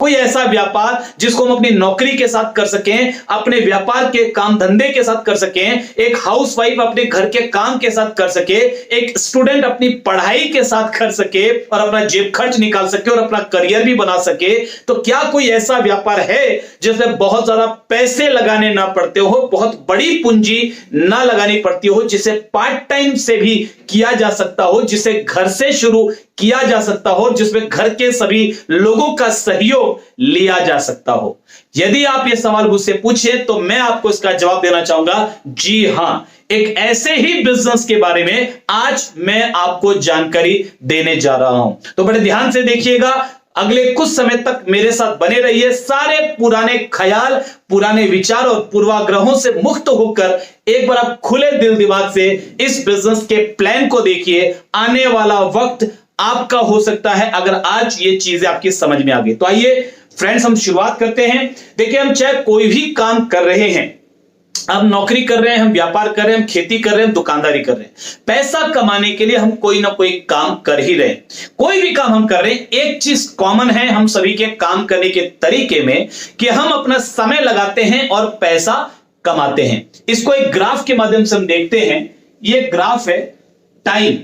कोई ऐसा व्यापार जिसको हम अपनी नौकरी के साथ कर सकें, अपने व्यापार के काम धंधे के साथ कर सकें, एक हाउसवाइफ अपने घर के काम के साथ कर सके, एक स्टूडेंट अपनी पढ़ाई के साथ कर सके और अपना जेब खर्च निकाल सके और अपना करियर भी बना सके। तो क्या कोई ऐसा व्यापार है जिसमें बहुत ज्यादा पैसे लगाने ना पड़ते हो, बहुत बड़ी पूंजी ना लगानी पड़ती हो, जिसे पार्ट टाइम से भी किया जा सकता हो, जिसे घर से शुरू किया जा सकता हो, जिसमें घर के सभी लोगों का सहयोग लिया जा सकता हो? यदि आप ये सवाल मुझसे पूछें तो मैं आपको इसका जवाब देना चाहूंगा, जी हां, एक ऐसे ही बिजनेस के बारे में आज मैं आपको जानकारी देने जा रहा हूं। तो बड़े ध्यान से देखिएगा, अगले कुछ समय तक मेरे साथ बने रहिए। सारे पुराने ख्याल, पुराने विचार और पूर्वाग्रहों से मुक्त होकर एक बार आप खुले दिल दिमाग से इस बिजनेस के प्लान को देखिए। आने वाला वक्त आपका हो सकता है अगर आज ये चीजें आपकी समझ में आ गई। तो आइए फ्रेंड्स, हम शुरुआत करते हैं। देखिए, हम चाहे कोई भी काम कर रहे हैं, हम नौकरी कर रहे हैं, हम व्यापार कर रहे हैं, हम खेती कर रहे हैं, दुकानदारी कर रहे हैं, पैसा कमाने के लिए हम कोई ना कोई काम कर ही रहे हैं। कोई भी काम हम कर रहे हैं, एक चीज कॉमन है हम सभी के काम करने के तरीके में कि हम अपना समय लगाते हैं और पैसा कमाते हैं। इसको एक ग्राफ के माध्यम से हम देखते हैं। ये ग्राफ है टाइम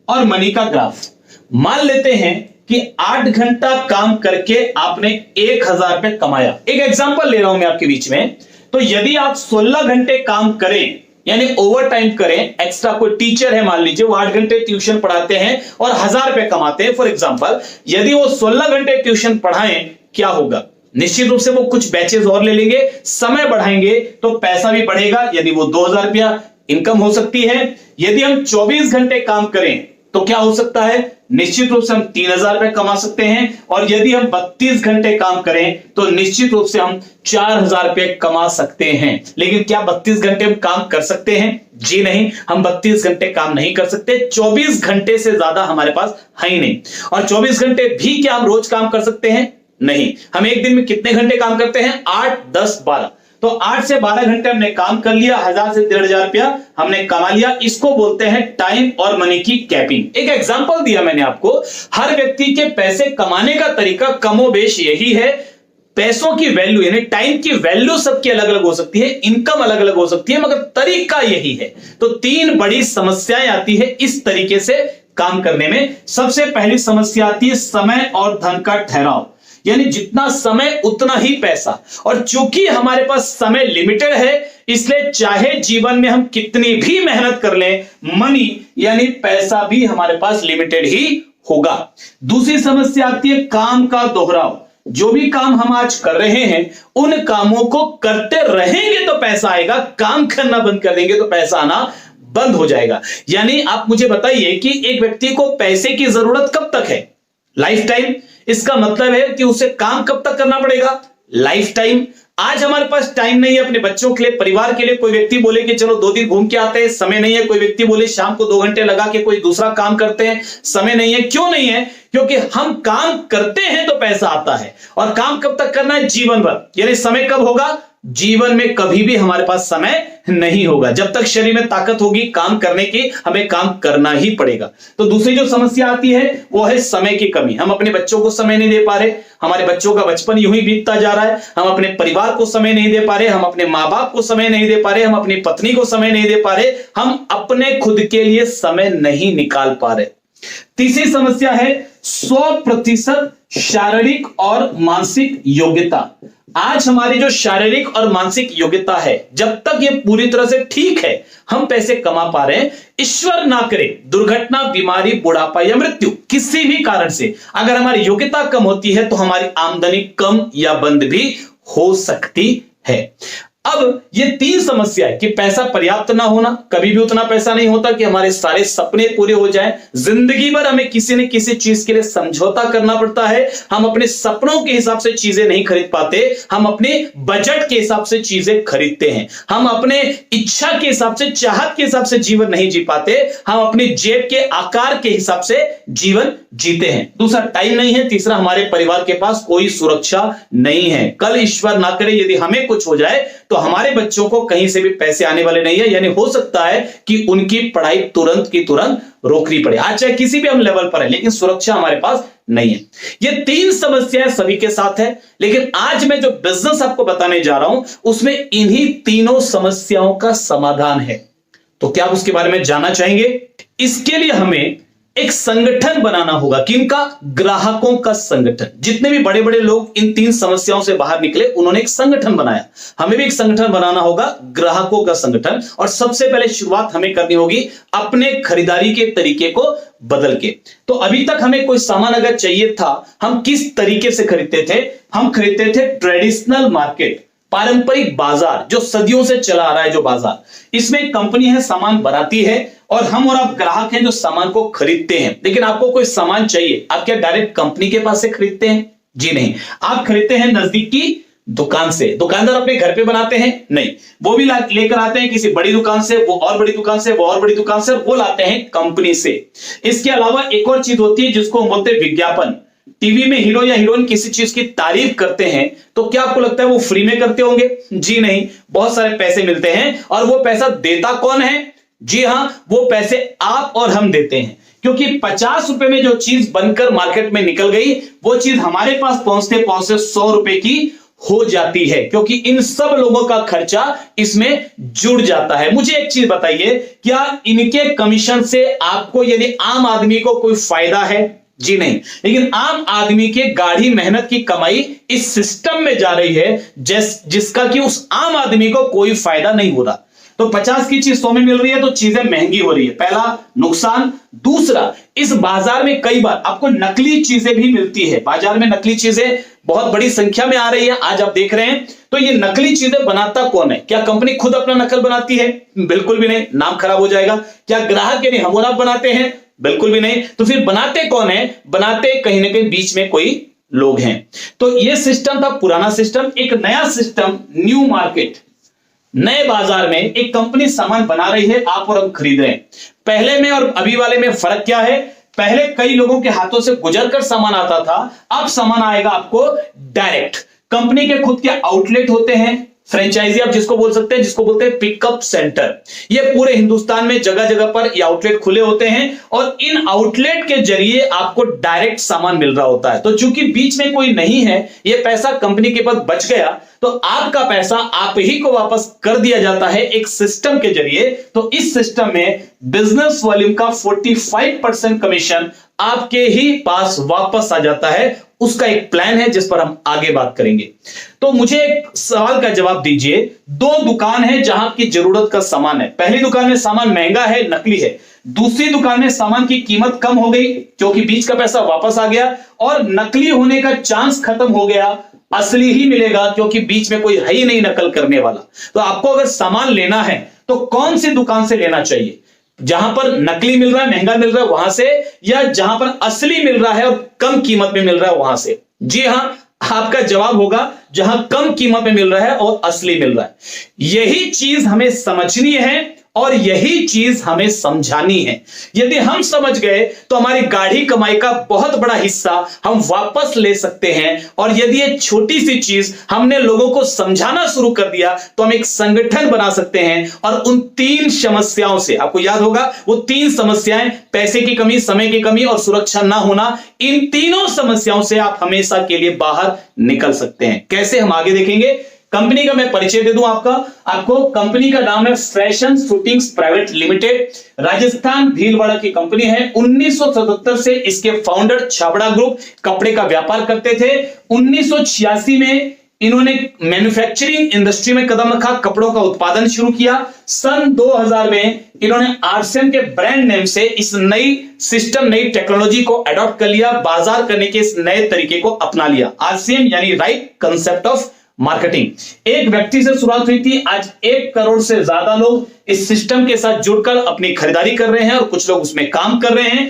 और मनी का ग्राफ। मान लेते हैं कि 8 घंटा काम करके आपने 1000 रुपए कमाया। एक एग्जांपल ले रहा हूं मैं आपके बीच में। तो यदि आप 16 घंटे काम करें, यानी ओवर टाइम करें, एक्स्ट्रा कोई टीचर है मान लीजिए, वो 8 घंटे ट्यूशन पढ़ाते हैं और 1000 रुपए कमाते हैं फॉर एग्जांपल, यदि वो 16 घंटे ट्यूशन पढ़ाएं, क्या होगा? निश्चित रूप से वो कुछ बैचेस और ले लेंगे, समय बढ़ाएंगे तो पैसा भी बढ़ेगा। यदि वो 2000 रुपया इनकम हो सकती है। यदि हम 24 घंटे काम करें तो क्या हो सकता है? निश्चित रूप से हम 3000 रुपए कमा सकते हैं। और यदि हम 32 घंटे काम करें तो निश्चित रूप से हम 4000 रुपए कमा सकते हैं। लेकिन क्या 32 घंटे हम काम कर सकते हैं? जी नहीं, हम 32 घंटे काम नहीं कर सकते। 24 घंटे से ज्यादा हमारे पास है ही नहीं। और 24 घंटे भी क्या हम रोज काम कर सकते हैं? नहीं। हम एक दिन में कितने घंटे काम करते हैं? 8, 10, 12। तो 8 से 12 घंटे हमने काम कर लिया, 1000 से 1500 रुपया हमने कमा लिया। इसको बोलते हैं टाइम और मनी की कैपिंग। एक एग्जांपल दिया मैंने आपको। हर व्यक्ति के पैसे कमाने का तरीका कमोबेश यही है। पैसों की वैल्यू यानी टाइम की वैल्यू सबकी अलग अलग हो सकती है, इनकम अलग अलग हो सकती है, मगर तरीका यही है। तो 3 बड़ी समस्याएं आती है इस तरीके से काम करने में। सबसे पहली समस्या आती है समय और धन का ठहराव, यानी जितना समय उतना ही पैसा। और चूंकि हमारे पास समय लिमिटेड है, इसलिए चाहे जीवन में हम कितनी भी मेहनत कर लें, मनी यानी पैसा भी हमारे पास लिमिटेड ही होगा। दूसरी समस्या आती है काम का दोहराव। जो भी काम हम आज कर रहे हैं, उन कामों को करते रहेंगे तो पैसा आएगा, काम करना बंद कर देंगे तो पैसा आना बंद हो जाएगा। यानी आप मुझे बताइए कि एक व्यक्ति को पैसे की जरूरत कब तक है? Life time. इसका मतलब है कि उसे काम कब तक करना पड़ेगा? Life time. आज हमारे पास टाइम नहीं है अपने बच्चों के लिए, परिवार के लिए। कोई व्यक्ति बोले कि चलो 2 दिन घूम के आते हैं, समय नहीं है। कोई व्यक्ति बोले शाम को 2 घंटे लगा के कोई दूसरा काम करते हैं, समय नहीं है। क्यों नहीं है? क्योंकि हम काम करते हैं तो पैसा आता है। और काम कब तक करना है? जीवन भर। यानी समय कब होगा? जीवन में कभी भी हमारे पास समय नहीं होगा। जब तक शरीर में ताकत होगी काम करने की, हमें काम करना ही पड़ेगा। तो दूसरी जो समस्या आती है वो है समय की कमी। हम अपने बच्चों को समय नहीं दे पा रहे, हमारे बच्चों का बचपन यूं ही बीतता जा रहा है। हम अपने परिवार को समय नहीं दे पा रहे, हम अपने माँ बाप को समय नहीं दे पा रहे, हम अपनी पत्नी को समय नहीं दे पा रहे, हम अपने खुद के लिए समय नहीं निकाल पा रहे। तीसरी समस्या है 100% शारीरिक और मानसिक योग्यता। आज हमारी जो शारीरिक और मानसिक योग्यता है, जब तक ये पूरी तरह से ठीक है, हम पैसे कमा पा रहे हैं। ईश्वर ना करे दुर्घटना, बीमारी, बुढ़ापा या मृत्यु, किसी भी कारण से अगर हमारी योग्यता कम होती है तो हमारी आमदनी कम या बंद भी हो सकती है। अब ये 3 समस्या है कि पैसा पर्याप्त ना होना, कभी भी उतना पैसा नहीं होता कि हमारे सारे सपने पूरे हो जाएं। जिंदगी भर हमें किसी न किसी चीज के लिए समझौता करना पड़ता है। हम अपने सपनों के हिसाब से चीजें नहीं खरीद पाते, हम अपने बजट के हिसाब से चीजें खरीदते हैं। हम अपने इच्छा के हिसाब से, चाहत के हिसाब से जीवन नहीं जी पाते, हम अपने जेब के आकार के हिसाब से जीवन जीते हैं। दूसरा टाइम नहीं है। तीसरा हमारे परिवार के पास कोई सुरक्षा नहीं है। कल ईश्वर ना करे यदि हमें कुछ हो जाए तो तो हमारे बच्चों को कहीं से भी पैसे आने वाले नहीं है, यानी हो सकता है कि उनकी पढ़ाई तुरंत की तुरंत रोकनी पड़े, आज चाहे किसी भी हम लेवल पर है, लेकिन सुरक्षा हमारे पास नहीं है। ये 3 समस्याएं सभी के साथ है, लेकिन आज मैं जो बिजनेस आपको बताने जा रहा हूं उसमें इन्हीं तीनों समस्याओं का समाधान है। तो क्या आप उसके बारे में जानना चाहेंगे? इसके लिए हमें एक संगठन बनाना होगा। किनका? ग्राहकों का संगठन। जितने भी बड़े बड़े लोग इन 3 समस्याओं से बाहर निकले उन्होंने एक संगठन बनाया, हमें भी एक संगठन बनाना होगा, ग्राहकों का संगठन। और सबसे पहले शुरुआत हमें करनी होगी अपने खरीदारी के तरीके को बदल के। तो अभी तक हमें कोई सामान अगर चाहिए था, हम किस तरीके से खरीदते थे? हम खरीदते थे ट्रेडिशनल मार्केट, पारंपरिक बाजार, जो सदियों से चला आ रहा है जो बाजार। इसमें एक कंपनी है, सामान बनाती है और हम और आप ग्राहक हैं जो सामान को खरीदते हैं। लेकिन आपको कोई सामान चाहिए, आप क्या डायरेक्ट कंपनी के पास से खरीदते हैं? जी नहीं, आप खरीदते हैं नजदीकी दुकान से। दुकानदार अपने घर पे बनाते हैं? नहीं, वो भी लेकर आते हैं किसी बड़ी दुकान से, वो और बड़ी दुकान से, वो और बड़ी दुकान से, वो लाते हैं कंपनी से। इसके अलावा एक और चीज होती है जिसको हम बोलते हैं विज्ञापन। टीवी में हीरो या हीरोइन किसी चीज की तारीफ करते हैं तो क्या आपको लगता है वो फ्री में करते होंगे? जी नहीं, बहुत सारे पैसे मिलते हैं। और वो पैसा देता कौन है? जी हां, वो पैसे आप और हम देते हैं, क्योंकि 50 रुपए में जो चीज बनकर मार्केट में निकल गई वो चीज हमारे पास पहुंचते पहुंचते 100 रुपए की हो जाती है, क्योंकि इन सब लोगों का खर्चा इसमें जुड़ जाता है। मुझे एक चीज बताइए, क्या इनके कमीशन से आपको यानी आम आदमी को कोई फायदा है? जी नहीं, लेकिन आम आदमी के गाढ़ी मेहनत की कमाई इस सिस्टम में जा रही है जिसका कि उस आम आदमी को कोई फायदा नहीं हो रहा। तो 50 की चीज 100 में मिल रही है तो चीजें महंगी हो रही है, पहला नुकसान। दूसरा, इस बाजार में कई बार आपको नकली चीजें भी मिलती है। बाजार में नकली चीजें बहुत बड़ी संख्या में आ रही है, आज आप देख रहे हैं। तो ये नकली चीजें बनाता कौन है? क्या कंपनी खुद अपना नकल बनाती है? बिल्कुल भी नहीं, नाम खराब हो जाएगा। क्या ग्राहक यानी हम और आप बनाते हैं? बिल्कुल भी नहीं। तो फिर बनाते कौन है? बनाते कहीं ना कहीं बीच में कोई लोग हैं। तो ये सिस्टम था पुराना सिस्टम। एक नया सिस्टम, न्यू मार्केट, नए बाजार में एक कंपनी सामान बना रही है, आप और हम खरीद रहे हैं। पहले में और अभी वाले में फर्क क्या है? पहले कई लोगों के हाथों से गुजरकर सामान आता था, अब सामान आएगा आपको डायरेक्ट। कंपनी के खुद के आउटलेट होते हैं, फ्रेंचाइजी आप जिसको बोल सकते हैं, जिसको बोलते हैं पिकअप सेंटर। ये पूरे हिंदुस्तान में जगह जगह पर ये आउटलेट खुले होते हैं और इन आउटलेट के जरिए आपको डायरेक्ट सामान मिल रहा होता है। तो चूंकि बीच में कोई नहीं है, ये पैसा कंपनी के पास बच गया, तो आपका पैसा आप ही को वापस कर दिया जाता है एक सिस्टम के जरिए। तो इस सिस्टम में बिजनेस वॉल्यूम का 45% कमीशन आपके ही पास वापस आ जाता है। उसका एक प्लान है जिस पर हम आगे बात करेंगे। तो मुझे एक सवाल का जवाब दीजिए, 2 दुकान है जहां की जरूरत का सामान है। पहली दुकान में सामान महंगा है, नकली है। दूसरी दुकान में सामान की कीमत कम हो गई क्योंकि बीच का पैसा वापस आ गया और नकली होने का चांस खत्म हो गया, असली ही मिलेगा क्योंकि बीच में कोई है ही नहीं नकल करने वाला। तो आपको अगर सामान लेना है तो कौन सी दुकान से लेना चाहिए? जहां पर नकली मिल रहा है, महंगा मिल रहा है वहां से, या जहां पर असली मिल रहा है और कम कीमत में मिल रहा है वहां से? जी हां, आपका जवाब होगा जहां कम कीमत में मिल रहा है और असली मिल रहा है। यही चीज हमें समझनी है और यही चीज हमें समझानी है। यदि हम समझ गए तो हमारी गाढ़ी कमाई का बहुत बड़ा हिस्सा हम वापस ले सकते हैं। और यदि ये छोटी सी चीज हमने लोगों को समझाना शुरू कर दिया तो हम एक संगठन बना सकते हैं और उन 3 समस्याओं से, आपको याद होगा वो 3 समस्याएं, पैसे की कमी, समय की कमी और सुरक्षा ना होना, इन तीनों समस्याओं से आप हमेशा के लिए बाहर निकल सकते हैं। कैसे, हम आगे देखेंगे। कंपनी का मैं परिचय दे दूं आपको कंपनी का नाम है fashion shootings private limited. Rajasthan Bhilwara की कंपनी है। 1977 से इसके फाउंडर छाबड़ा ग्रुप कपड़े का व्यापार करते थे। 1986 में इन्होंने मैन्युफैक्चरिंग इंडस्ट्री में कदम रखा, कपड़ों का उत्पादन शुरू किया। सन 2000 में इन्होंने आरसीएम के ब्रांड नेम से इस नई सिस्टम, नई टेक्नोलॉजी को अडॉप्ट कर लिया, बाजार करने के इस नए तरीके को अपना लिया। आरसीएम यानी राइट कंसेप्ट ऑफ मार्केटिंग। एक व्यक्ति से शुरुआत हुई थी, आज 1 करोड़ से ज्यादा लोग इस सिस्टम के साथ जुड़कर अपनी खरीदारी कर रहे हैं और कुछ लोग उसमें काम कर रहे हैं।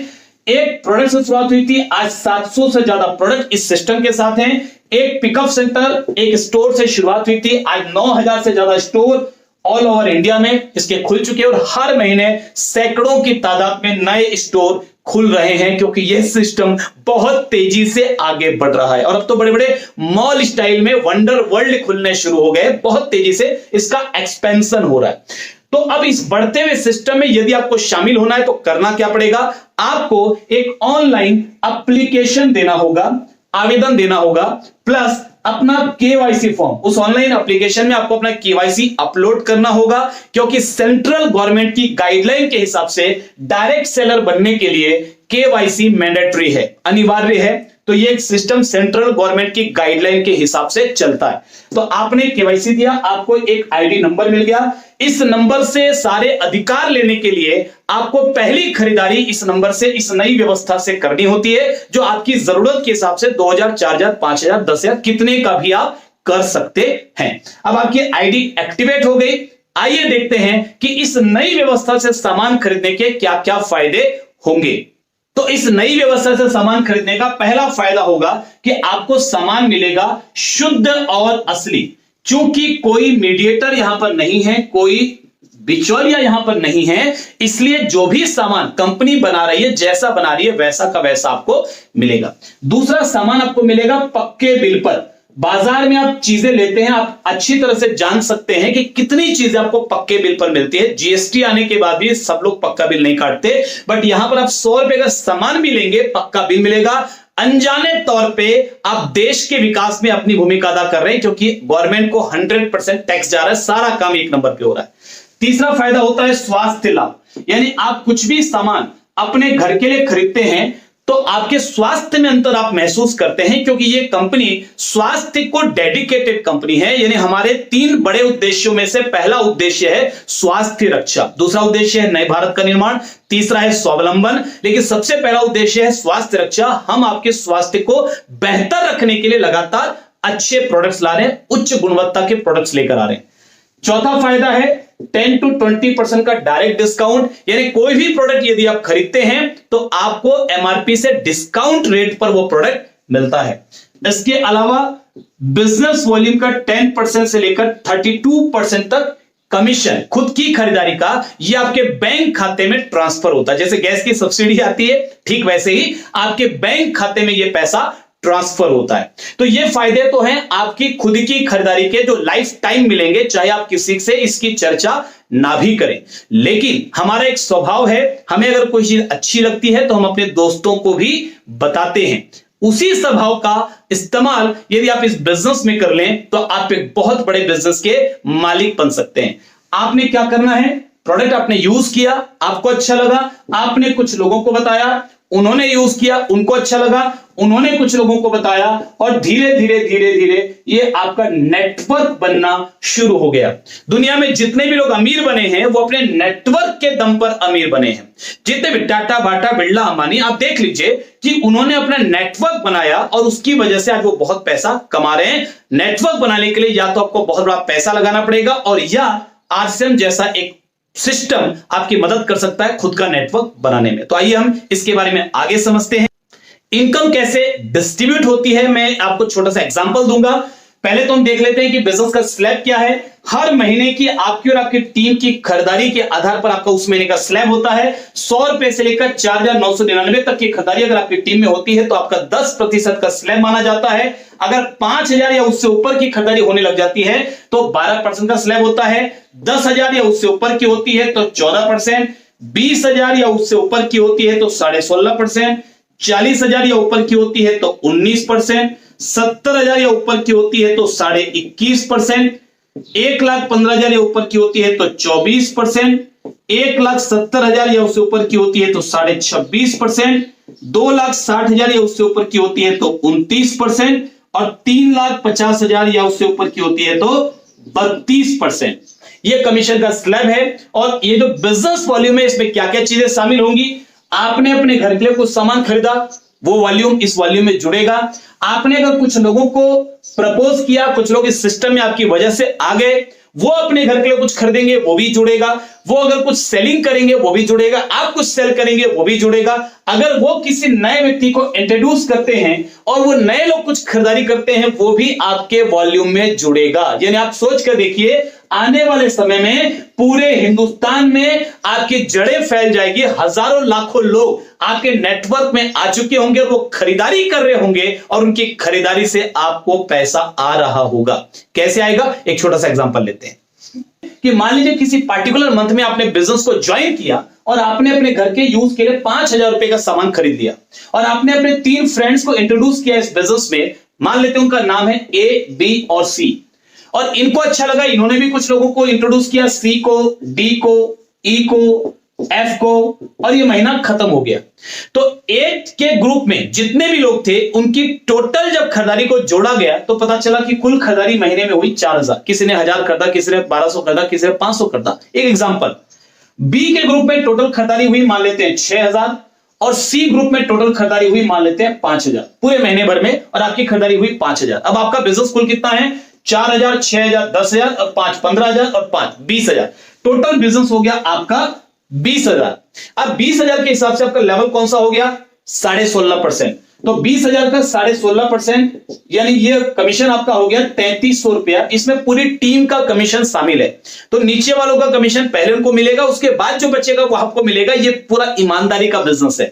एक प्रोडक्ट से शुरुआत हुई थी, आज 700 से ज्यादा प्रोडक्ट इस सिस्टम के साथ हैं। एक पिकअप सेंटर, एक स्टोर से शुरुआत हुई थी, आज 9000 से ज्यादा स्टोर ऑल ओवर इंडिया में इसके खुल चुके हैं और हर महीने सैकड़ों की तादाद में नए स्टोर खुल रहे हैं, क्योंकि यह सिस्टम बहुत तेजी से आगे बढ़ रहा है। और अब तो बड़े बड़े मॉल स्टाइल में वंडर वर्ल्ड खुलने शुरू हो गए, बहुत तेजी से इसका एक्सपेंशन हो रहा है। तो अब इस बढ़ते हुए सिस्टम में यदि आपको शामिल होना है तो करना क्या पड़ेगा, आपको एक ऑनलाइन एप्लीकेशन देना होगा, आवेदन देना होगा, प्लस अपना केवाईसी फॉर्म, उस ऑनलाइन एप्लीकेशन में आपको अपना केवाईसी अपलोड करना होगा, क्योंकि सेंट्रल गवर्नमेंट की गाइडलाइन के हिसाब से डायरेक्ट सेलर बनने के लिए केवाईसी मैंडेटरी है, अनिवार्य है। तो ये एक सिस्टम सेंट्रल गवर्नमेंट की गाइडलाइन के हिसाब से चलता है। तो आपने केवाईसी दिया, आपको एक आईडी नंबर मिल गया। इस नंबर से सारे अधिकार लेने के लिए आपको पहली खरीदारी इस नंबर से, इस नई व्यवस्था से करनी होती है, जो आपकी जरूरत के हिसाब से 2000, 4000, 5000, 10,000 कितने का भी आप कर सकते हैं। अब आपकी आईडी एक्टिवेट हो गई। आइए देखते हैं कि इस नई व्यवस्था से सामान खरीदने के क्या क्या फायदे होंगे। तो इस नई व्यवस्था से सामान खरीदने का पहला फायदा होगा कि आपको सामान मिलेगा शुद्ध और असली। चूंकि कोई मीडिएटर यहां पर नहीं है, कोई बिचौलिया यहां पर नहीं है, इसलिए जो भी सामान कंपनी बना रही है, जैसा बना रही है वैसा का वैसा आपको मिलेगा। दूसरा, सामान आपको मिलेगा पक्के बिल पर। बाजार में आप चीजें लेते हैं, आप अच्छी तरह से जान सकते हैं कि कितनी चीजें आपको पक्के बिल पर मिलती है। जीएसटी आने के बाद भी सब लोग पक्का बिल नहीं काटते, बट यहां पर आप 100 रुपए का सामान भी लेंगे, पक्का बिल मिलेगा। अनजाने तौर पे आप देश के विकास में अपनी भूमिका अदा कर रहे हैं, क्योंकि गवर्नमेंट को 100% टैक्स जा रहा है, सारा काम एक नंबर पे हो रहा है। तीसरा फायदा होता है स्वास्थ्य लाभ, यानी आप कुछ भी सामान अपने घर के लिए खरीदते हैं तो आपके स्वास्थ्य में अंतर आप महसूस करते हैं, क्योंकि ये कंपनी स्वास्थ्य को डेडिकेटेड कंपनी है। यानी हमारे 3 बड़े उद्देश्यों में से पहला उद्देश्य है स्वास्थ्य रक्षा, दूसरा उद्देश्य है नए भारत का निर्माण, तीसरा है स्वावलंबन, लेकिन सबसे पहला उद्देश्य है स्वास्थ्य रक्षा। हम आपके स्वास्थ्य को बेहतर रखने के लिए लगातार अच्छे प्रोडक्ट्स ला रहे हैं, उच्च गुणवत्ता के प्रोडक्ट्स लेकर आ रहे हैं। चौथा फायदा है 10 to 20% का डायरेक्ट डिस्काउंट, यानी कोई भी प्रोडक्ट यदि आप खरीदते हैं तो आपको एमआरपी से डिस्काउंट रेट पर वो प्रोडक्ट मिलता है। इसके अलावा बिजनेस वॉल्यूम का 10% से लेकर 32% तक कमीशन खुद की खरीदारी का ये आपके बैंक खाते में ट्रांसफर होता है। जैसे गैस की सब्सिडी आती है, ठीक वैसे ही आपके बैंक खाते में ये पैसा ट्रांसफर होता है। तो ये फायदे तो हैं आपकी खुद की खरीदारी के, जो लाइफ टाइम मिलेंगे, चाहे आप किसी से इसकी चर्चा ना भी करें। लेकिन हमारा एक स्वभाव है, हमें अगर कोई चीज अच्छी लगती है तो हम अपने दोस्तों को भी बताते हैं। उसी स्वभाव का इस्तेमाल यदि आप इस बिजनेस में कर लें तो आप एक बहुत बड़े बिजनेस के मालिक बन सकते हैं। आपने क्या करना है, प्रोडक्ट आपने यूज किया, आपको अच्छा लगा, आपने कुछ लोगों को बताया, उन्होंने यूज किया, उनको अच्छा लगा, उन्होंने कुछ लोगों को बताया, और धीरे धीरे धीरे धीरे ये आपका नेटवर्क बनना शुरू हो गया। दुनिया में जितने भी लोग अमीर बने हैं वो अपने नेटवर्क के दम पर अमीर बने हैं। जितने भी टाटा, बाटा, बिरला, अंबानी, आप देख लीजिए कि उन्होंने अपना नेटवर्क बनाया और उसकी वजह से आज वो बहुत पैसा कमा रहे हैं। नेटवर्क बनाने के लिए या तो आपको बहुत बड़ा पैसा लगाना पड़ेगा, और या आरसीएम जैसा एक सिस्टम आपकी मदद कर सकता है खुद का नेटवर्क बनाने में। तो आइए हम इसके बारे में आगे समझते हैं। इनकम कैसे डिस्ट्रीब्यूट होती है, मैं आपको छोटा सा एग्जांपल दूंगा। पहले तो हम देख लेते हैं कि बिजनेस का स्लैब क्या है। हर महीने की आपकी और आपकी टीम की खरीदारी के आधार पर आपका उस महीने का स्लैब होता है। 100 रुपए से लेकर 4,999 तक की खरीदारी अगर आपकी टीम में होती है तो आपका 10% का स्लैब माना जाता है। अगर 5,000 या उससे ऊपर की खरीदारी होने लग जाती है तो 12% का स्लैब होता है। 10,000 या उससे ऊपर की होती है तो 14%, 20,000 या उससे ऊपर की होती है तो 16.5%, 40,000 या ऊपर की होती है तो 19%, 70,000 या ऊपर की होती है तो 21.5%, 1,15,000 या ऊपर की होती है तो 24%, 1,70,000 या उससे ऊपर की होती है तो 26.5%, 2,60,000 या उससे ऊपर की होती है तो 29%, और 3,50,000 या उससे ऊपर की होती है तो 32%। ये कमीशन का स्लैब है। और ये जो बिजनेस वॉल्यूम है इसमें क्या क्या चीजें शामिल होंगी। आपने अपने घर के लिए कुछ सामान खरीदा, वो वॉल्यूम इस वॉल्यूम में जुड़ेगा। आपने अगर कुछ लोगों को प्रपोज किया, कुछ लोग इस सिस्टम में आपकी वजह से आ गए, वो अपने घर के लिए कुछ खरीदेंगे, वो भी जुड़ेगा। वो अगर कुछ सेलिंग करेंगे वो भी जुड़ेगा, आप कुछ सेल करेंगे वो भी जुड़ेगा। अगर वो किसी नए व्यक्ति को इंट्रोड्यूस करते हैं और वो नए लोग कुछ खरीदारी करते हैं वो भी आपके वॉल्यूम में जुड़ेगा। यानी आप सोच कर देखिए, आने वाले समय में पूरे हिंदुस्तान में आपकी जड़ें फैल जाएगी, हजारों लाखों लोग आपके नेटवर्क में आ चुके होंगे, वो खरीदारी कर रहे होंगे और उनकी खरीदारी से आपको पैसा आ रहा होगा। कैसे आएगा, एक छोटा सा एग्जांपल लेते हैं कि मान लीजिए किसी पार्टिकुलर मंथ में आपने बिजनेस को ज्वाइन किया और आपने अपने घर के यूज के लिए 5,000 रुपए का सामान खरीद लिया और आपने अपने 3 फ्रेंड्स को इंट्रोड्यूस किया इस बिजनेस में। मान लेते हैं उनका नाम है ए, बी और सी, और इनको अच्छा लगा, इन्होंने भी कुछ लोगों को इंट्रोड्यूस किया, सी को, डी को, ई को, एफ को, और ये महीना खत्म हो गया। तो ए के ग्रुप में जितने भी लोग थे उनकी टोटल जब खरीदारी को जोड़ा गया तो पता चला कि कुल खरीदारी महीने में हुई 4,000। किसी ने 1,000 खरीदा, किसी ने 1,200 खरीदा, किसी ने 500 खरीदा। एक एग्जांपल, बी के ग्रुप में टोटल खरीदारी हुई मान लेते हैं 6,000 और सी ग्रुप में टोटल खरीदारी हुई मान लेते हैं 5,000 पूरे महीने भर में, और आपकी खरीदारी हुई 5,000। अब आपका बिजनेस कुल कितना है, 4,000, 6,000, 10,000 और 5, 15,000 और 5, 20,000। टोटल बिजनेस हो गया आपका 20,000। अब 20,000 के हिसाब से आपका लेवल कौन सा हो गया, 16.5%। तो 20,000 का 16.5% यानी ये कमीशन आपका हो गया 3,300 रुपया। इसमें पूरी टीम का कमीशन शामिल है। तो नीचे वालों का कमीशन पहले उनको मिलेगा, उसके बाद जो बचेगा वो आपको मिलेगा। ये पूरा ईमानदारी का बिजनेस है।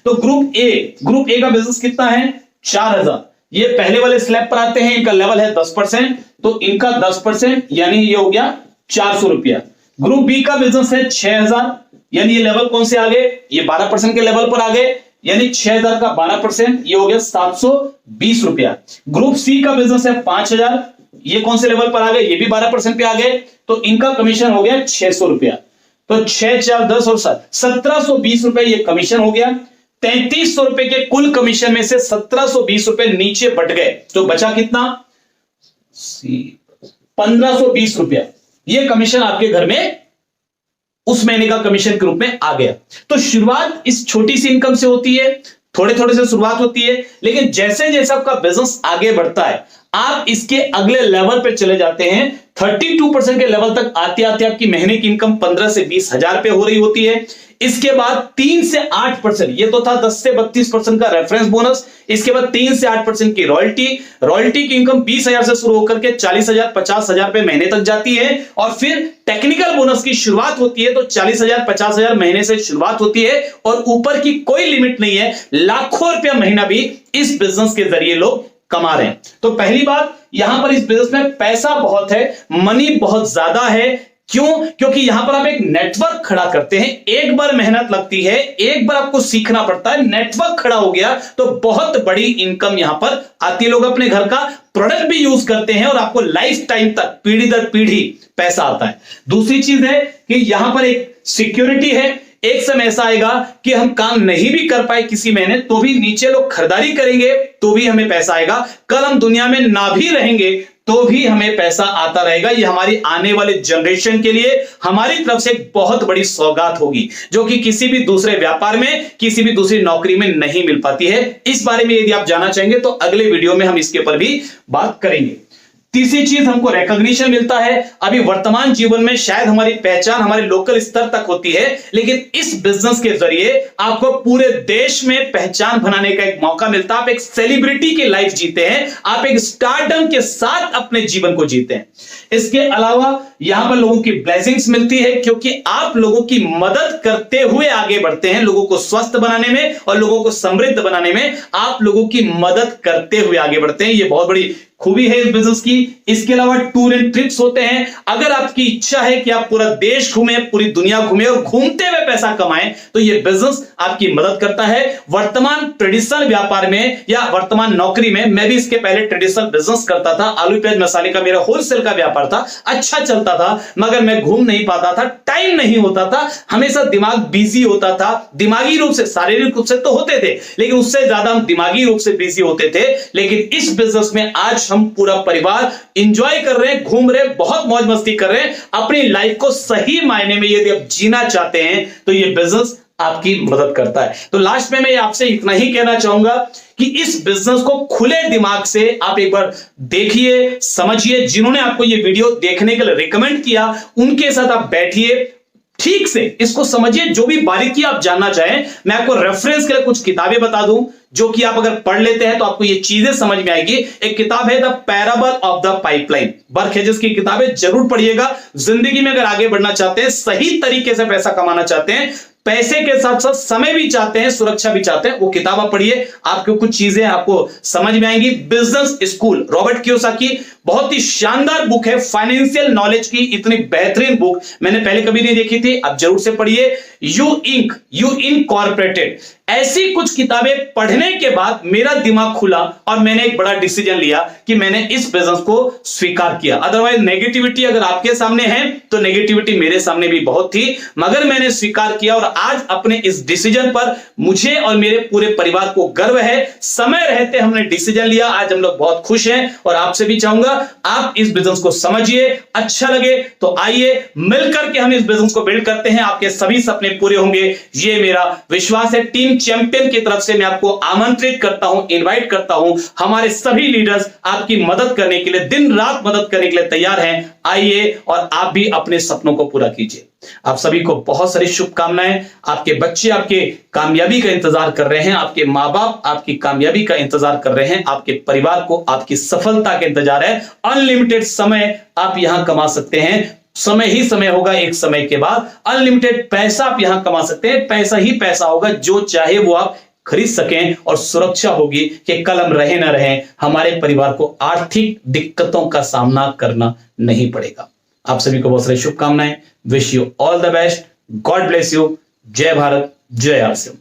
तो ग्रुप ए का बिजनेस कितना है, 4,000। ये पहले वाले स्लैब पर आते हैं, इनका लेवल है 10%, तो इनका 10% यानी ये हो गया 400 रुपया। ग्रुप बी का बिजनेस है 6,000, यानी ये लेवल कौन से आ गए, ये 12% के लेवल पर आ गए, यानी 6,000 का 12% ये हो गया 720 रुपया। ग्रुप सी का बिजनेस है 5,000, ये कौन से लेवल पर आ गए, ये भी 12% पे आ गए, तो इनका कमीशन हो गया 600 रुपया। तो 6, 4, 10 और 7, 1720 रुपए ये कमीशन हो गया। 3,300 रुपए के कुल कमीशन में से 1720 रुपए नीचे बट गए, तो बचा कितना, 1,520 रुपया। ये कमीशन आपके घर में उस महीने का कमीशन के रूप में आ गया। तो शुरुआत इस छोटी सी इनकम से होती है, थोड़े थोड़े से शुरुआत होती है, लेकिन जैसे जैसे आपका बिजनेस आगे बढ़ता है आप इसके अगले लेवल पे चले जाते हैं। 32% के लेवल तक आते आते आपकी महीने की इनकम 15 से 20 हजार रुपए हो रही होती है। इसके बाद 3 से 8%, ये तो था 10 से 32% का रेफरेंस बोनस। इसके बाद 3 से 8% की रॉयल्टी की इनकम 20,000 से शुरू होकर के 40,000 50,000 रुपए महीने तक जाती है। और फिर टेक्निकल बोनस की शुरुआत होती है, तो 40,000 50,000 महीने से शुरुआत होती है और ऊपर की कोई लिमिट नहीं है। लाखों रुपया महीना भी इस बिजनेस के जरिए लोग कमा रहे हैं। तो पहली बात, यहां पर इस बिजनेस में पैसा बहुत है, मनी बहुत ज्यादा है। क्यों? क्योंकि यहां पर आप एक नेटवर्क खड़ा करते हैं। एक बार मेहनत लगती है, एक बार आपको सीखना पड़ता है, नेटवर्क खड़ा हो गया तो बहुत बड़ी इनकम यहां पर आती है। लोग अपने घर का प्रोडक्ट भी यूज करते हैं और आपको लाइफ टाइम तक, पीढ़ी दर पीढ़ी पैसा आता है। दूसरी चीज है कि यहां पर एक सिक्योरिटी है। एक समय ऐसा आएगा कि हम काम नहीं भी कर पाए किसी महीने, तो भी नीचे लोग खरीदारी करेंगे तो भी हमें पैसा आएगा। कल हम दुनिया में ना भी रहेंगे तो भी हमें पैसा आता रहेगा। ये हमारी आने वाले जनरेशन के लिए हमारी तरफ से एक बहुत बड़ी सौगात होगी, जो कि किसी भी दूसरे व्यापार में, किसी भी दूसरी नौकरी में नहीं मिल पाती है। इस बारे में यदि आप जानना चाहेंगे तो अगले वीडियो में हम इसके ऊपर भी बात करेंगे। तीसरी चीज, हमको रिकॉग्निशन मिलता है। अभी वर्तमान जीवन में शायद हमारी पहचान हमारे लोकल स्तर तक होती है, लेकिन इस बिजनेस के जरिए आपको पूरे देश में पहचान बनाने का एक मौका मिलता है। आप एक सेलिब्रिटी की लाइफ जीते हैं, आप एक स्टारडम के साथ अपने जीवन को जीते हैं। इसके अलावा यहां पर लोगों की ब्लेसिंग्स मिलती है, क्योंकि आप लोगों की मदद करते हुए आगे बढ़ते हैं। लोगों को स्वस्थ बनाने में और लोगों को समृद्ध बनाने में आप लोगों की मदद करते हुए आगे बढ़ते हैं। ये बहुत बड़ी खूबी है इस बिजनेस की। इसके अलावा टूर एंड ट्रिप्स होते हैं। अगर आपकी इच्छा है कि आप पूरा देश घूमें, पूरी दुनिया घूमें और घूमते हुए पैसा कमाएं, तो यह बिजनेस आपकी मदद करता है। वर्तमान ट्रेडिशनल व्यापार में या वर्तमान नौकरी में, मैं भी इसके पहले ट्रेडिशनल बिजनेस करता था। आलू प्याज मसाले का मेरा होलसेल का व्यापार था, अच्छा चलता था, मगर मैं घूम नहीं पाता था, टाइम नहीं होता था, हमेशा दिमाग बिजी होता था। दिमागी रूप से, शारीरिक रूप से तो होते थे, लेकिन उससे ज्यादा हम दिमागी रूप से बिजी होते थे। लेकिन इस बिजनेस में आज हम पूरा परिवार एंजॉय कर रहे हैं, घूम रहे हैं, बहुत मौज मस्ती कर रहे हैं। अपनी लाइफ को सही मायने में यदि आप जीना चाहते हैं तो यह बिजनेस आपकी मदद करता है। तो लास्ट में मैं आपसे इतना ही कहना चाहूंगा कि इस बिजनेस को खुले दिमाग से आप एक बार देखिए, समझिए। जिन्होंने आपको यह वीडियो देखने के लिए रिकमेंड किया उनके साथ आप बैठिए, ठीक से इसको समझिए। जो भी बारीकी आप जानना चाहें, मैं आपको रेफरेंस के लिए कुछ किताबें बता दूं। जो कि आप अगर पढ़ लेते हैं तो आपको ये चीजें समझ में आएगी। एक किताब है the parable of the pipeline, Burke Hedges की किताब है, जरूर पढ़िएगा। जिंदगी में अगर आगे बढ़ना चाहते हैं, सही तरीके से पैसा कमाना चाहते हैं, पैसे के साथ साथ समय भी चाहते हैं, सुरक्षा भी चाहते हैं, वो किताब आप पढ़िए, आपको कुछ चीजें आपको समझ में आएंगी। बिजनेस स्कूल, रॉबर्ट कियोसाकी, बहुत ही शानदार बुक है, फाइनेंशियल नॉलेज की इतनी बेहतरीन बुक मैंने पहले कभी नहीं देखी थी, आप जरूर से पढ़िए। यू इनकॉर्पोरेटेड, ऐसी कुछ किताबें पढ़ने के बाद मेरा दिमाग खुला और मैंने एक बड़ा डिसीजन लिया कि मैंने इस बिजनेस को स्वीकार किया। अदरवाइज नेगेटिविटी अगर आपके सामने है तो नेगेटिविटी मेरे सामने भी बहुत थी, मगर मैंने स्वीकार किया और आज अपने इस डिसीजन पर मुझे और मेरे पूरे परिवार को गर्व है। समय रहते हमने डिसीजन लिया, आज हम लोग बहुत खुश हैं और आपसे भी चाहूंगा आप इस बिजनेस को समझिए, अच्छा लगे तो आइए मिलकर के हम इस बिजनेस को बिल्ड करते हैं, आपके सभी सपने पूरे होंगे, ये मेरा विश्वास है। टीम चैंपियन की तरफ से मैं आपको आमंत्रित करता हूं, इनवाइट करता हूं, हमारे सभी लीडर्स आपकी मदद करने के लिए, दिन रात मदद करने के लिए तैयार हैं। आइए और आप भी अपने सपनों को पूरा कीजिए। आप सभी को बहुत सारी शुभकामनाएं। आपके बच्चे आपके कामयाबी का इंतजार कर रहे हैं, आपके मां बाप आपकी कामयाबी का इंतजार कर रहे हैं, आपके परिवार को आपकी सफलता का इंतजार है। अनलिमिटेड समय आप यहां कमा सकते हैं, समय ही समय होगा, एक समय के बाद अनलिमिटेड पैसा आप यहां कमा सकते हैं, पैसा ही पैसा होगा, जो चाहे वो आप खरीद सकें और सुरक्षा होगी कि कल हम रहे ना रहे, हमारे परिवार को आर्थिक दिक्कतों का सामना करना नहीं पड़ेगा। आप सभी को बहुत सारी शुभकामनाएं। Wish you all the best, God bless you. जय भारत, जय आर सी एम।